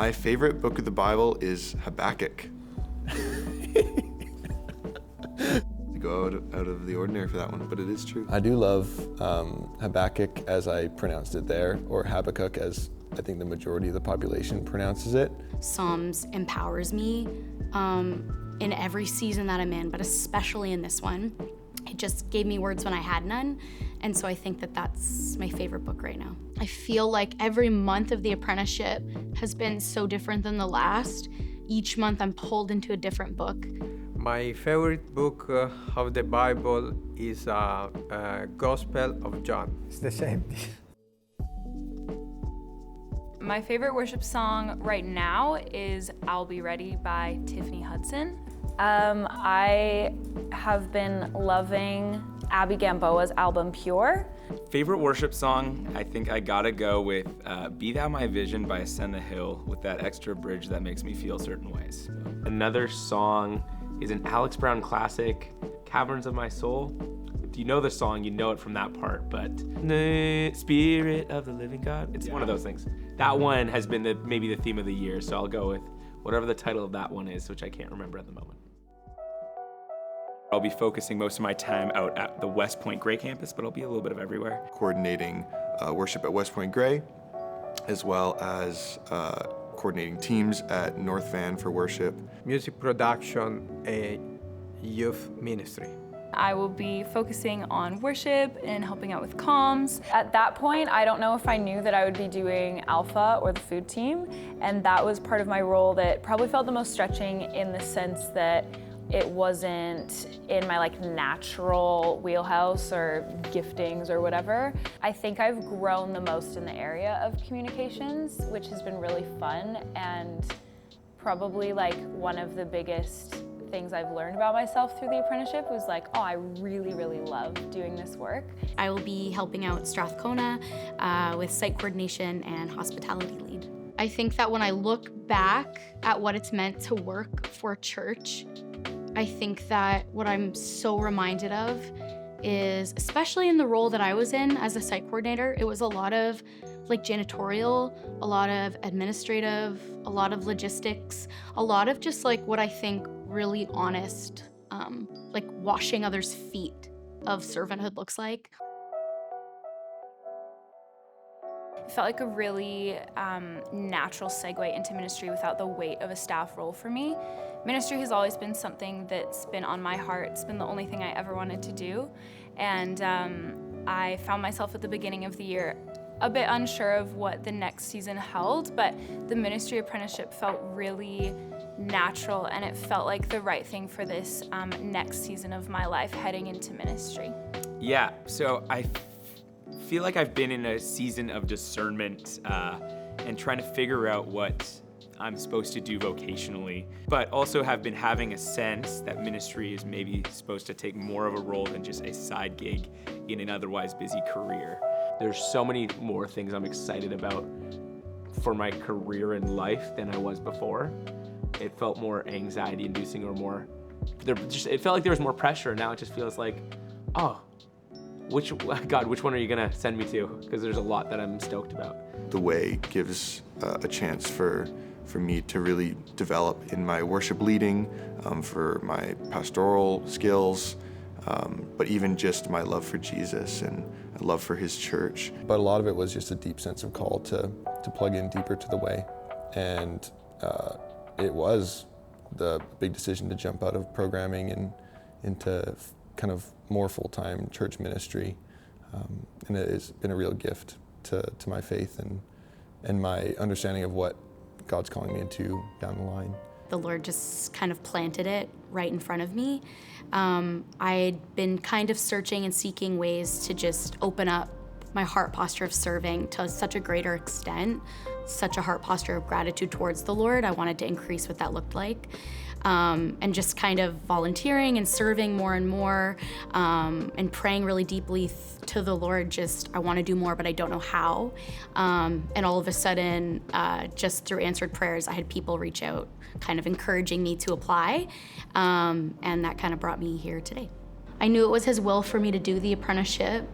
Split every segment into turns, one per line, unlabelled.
My favorite book of the Bible is Habakkuk. To go out of the ordinary for that one, but it is true.
I do love Habakkuk as I pronounced it there, or Habakkuk as I think the majority of the population pronounces it.
Psalms empowers me in every season that I'm in, but especially in this one. It just gave me words when I had none, and so I think that that's my favorite book right now. I feel like every month of the apprenticeship has been so different than the last. Each month I'm pulled into a different book.
My favorite book of the Bible is Gospel of John. It's the same.
My favorite worship song right now is I'll Be Ready by Tiffany Hudson. I have been loving Abby Gamboa's album Pure.
Favorite worship song, I think I gotta go with Be Thou My Vision by Ascend the Hill, with that extra bridge that makes me feel certain ways.
Another song is an Alex Brown classic, Caverns of My Soul. If you know the song, you know it from that part, but the Spirit of the Living God, it's one of those things. That one has been maybe the theme of the year, so I'll go with whatever the title of that one is, which I can't remember at the moment.
I'll be focusing most of my time out at the West Point Gray campus, but I'll be a little bit of everywhere.
Coordinating worship at West Point Gray, as well as coordinating teams at North Van for worship.
Music production, a youth ministry.
I will be focusing on worship and helping out with comms. At that point, I don't know if I knew that I would be doing Alpha or the food team, and that was part of my role that probably felt the most stretching in the sense that it wasn't in my natural wheelhouse or giftings or whatever. I think I've grown the most in the area of communications, which has been really fun, and probably one of the biggest things I've learned about myself through the apprenticeship was I really, really love doing this work.
I will be helping out Strathcona with site coordination and hospitality lead. I think that when I look back at what it's meant to work for a church, I think that what I'm so reminded of is, especially in the role that I was in as a site coordinator, it was a lot of janitorial, a lot of administrative, a lot of logistics, a lot of just what I think really honest, washing others' feet of servanthood looks like.
It felt like a really natural segue into ministry without the weight of a staff role for me. Ministry has always been something that's been on my heart. It's been the only thing I ever wanted to do. And I found myself at the beginning of the year a bit unsure of what the next season held, but the ministry apprenticeship felt really natural, and it felt like the right thing for this next season of my life heading into ministry.
Yeah, so I feel like I've been in a season of discernment and trying to figure out what I'm supposed to do vocationally, but also have been having a sense that ministry is maybe supposed to take more of a role than just a side gig in an otherwise busy career.
There's so many more things I'm excited about for my career in life than I was before. It felt more anxiety inducing or it felt like there was more pressure. Now it just feels like, which one are you gonna send me to? Because there's a lot that I'm stoked about.
The Way gives a chance for me to really develop in my worship leading, for my pastoral skills, but even just my love for Jesus and a love for his church.
But a lot of it was just a deep sense of call to plug in deeper to the Way. And it was the big decision to jump out of programming and into kind of more full-time church ministry. And it has been a real gift to my faith and my understanding of what God's calling me into down the line.
The Lord just kind of planted it right in front of me. I'd been kind of searching and seeking ways to just open up my heart posture of serving to such a greater extent, such a heart posture of gratitude towards the Lord. I wanted to increase what that looked like. And just kind of volunteering and serving more and more, and praying really deeply to the Lord, just, I want to do more, but I don't know how. And all of a sudden, just through answered prayers, I had people reach out, kind of encouraging me to apply, and that kind of brought me here today. I knew it was his will for me to do the apprenticeship,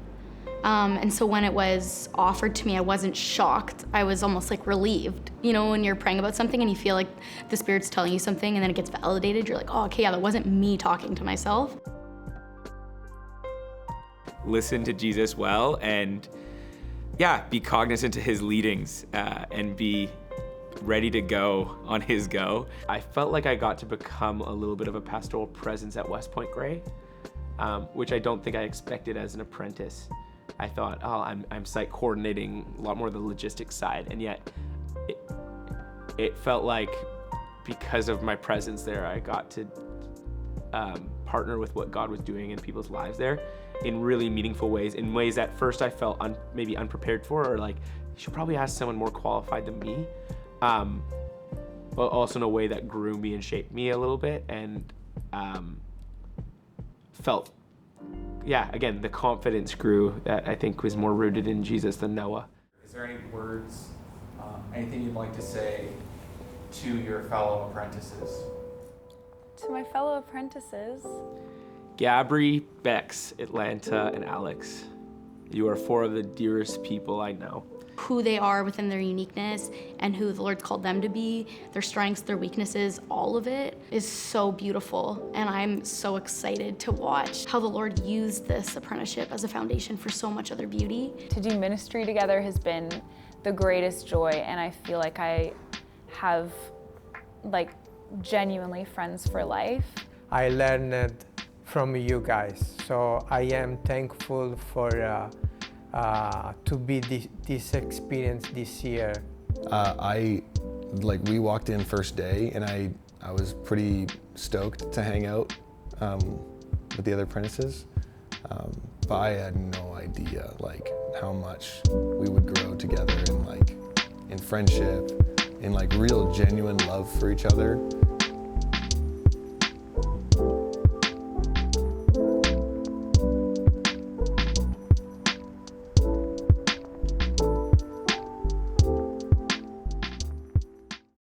And so when it was offered to me, I wasn't shocked. I was almost like relieved. You know, when you're praying about something and you feel like the Spirit's telling you something and then it gets validated, you're like, oh, okay, yeah, that wasn't me talking to myself.
Listen to Jesus well, and be cognizant to his leadings, and be ready to go on his go.
I felt like I got to become a little bit of a pastoral presence at West Point Grey, which I don't think I expected as an apprentice. I thought, I'm site coordinating a lot more of the logistics side, and yet it felt like because of my presence there, I got to partner with what God was doing in people's lives there in really meaningful ways, in ways that first I felt maybe unprepared for, or like, you should probably ask someone more qualified than me, but also in a way that grew me and shaped me a little bit, and felt, again, the confidence grew that I think was more rooted in Jesus than Noah.
Is there any words, anything you'd like to say to your fellow apprentices?
To my fellow apprentices,
GABRI, BEKS, Atlanta, and Alex. You are 4 of the dearest people I know.
Who they are within their uniqueness and who the Lord's called them to be, their strengths, their weaknesses, all of it is so beautiful. And I'm so excited to watch how the Lord used this apprenticeship as a foundation for so much other beauty.
to do ministry together has been the greatest joy, and I feel like I have genuinely friends for life.
I learned from you guys, so I am thankful for to be this experience this year.
We walked in first day, and I was pretty stoked to hang out with the other apprentices, but I had no idea how much we would grow together in friendship, in real genuine love for each other.